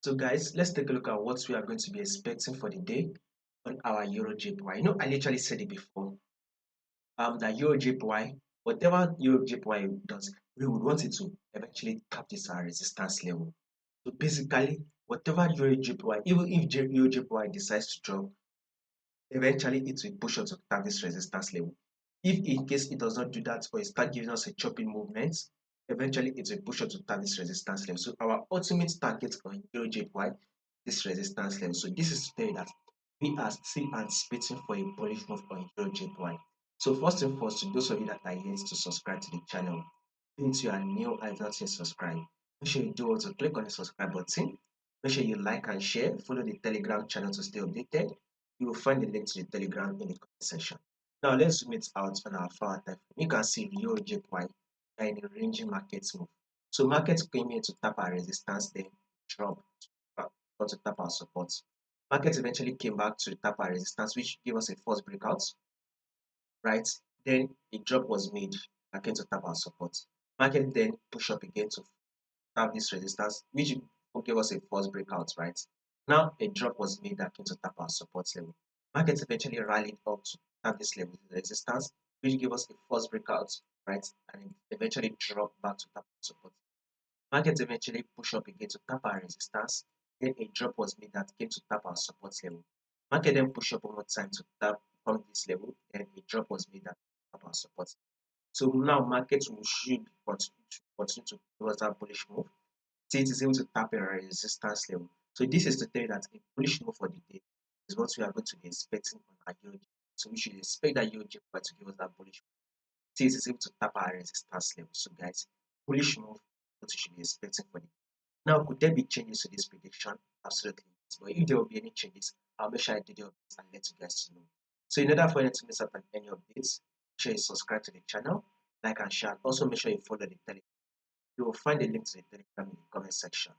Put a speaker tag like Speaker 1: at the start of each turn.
Speaker 1: So guys, let's take a look at what we are going to be expecting for the day on our EURJPY. I literally said it before. That EURJPY, whatever EURJPY does, we would want it to eventually tap this resistance level. So basically, whatever EURJPY, even if EURJPY decides to drop, eventually it will push us to tap this resistance level. If in case it does not do that or it start giving us a chopping movement, eventually it will push us to tap this resistance level. So our ultimate target on EURJPY, this resistance level. So this is to tell you that we are still anticipating for a bullish move on EURJPY. So first and foremost, to those of you that are yet to subscribe to the channel, if you are new and not yet subscribed, make sure you do also click on the subscribe button. Make sure you like and share. Follow the Telegram channel to stay updated. You will find the link to the Telegram in the comment section. Now let's zoom it out on our 4-hour time. You can see the EURJPY in a ranging market move. So market came here to tap our resistance, then drop to tap our support. Market eventually came back to tap our resistance, which gave us a false breakout, right? Then a drop was made again to tap our support. Market then push up again to tap this resistance, which gave us a false breakout, right? Now a drop was made again to tap our support level. Market eventually rallied up to tap this level, the resistance, which gave us a false breakout, right? And it eventually dropped back to tap our support. Market eventually push up again to tap our resistance. Then a drop was made that came to tap our support level. Market then push up one more time to tap from this level. Then a drop was made that tap our support. So now market should continue to towards that bullish move. See, it is able to tap a resistance level. So this is to tell you that a bullish move for the day is what we are going to be expecting on our EURJPY. So we should expect that EURJPY to give us that bullish move. See, it is able to tap our resistance level. So guys, bullish move, what you should be expecting for the day. Now, could there be changes to this prediction? Absolutely. But if there will be any changes, I'll make sure I do the updates and let you guys know. So in order for you to miss out on any updates, make sure you subscribe to the channel, like and share. Also make sure you follow the Telegram. You will find the link to the Telegram in the comment section.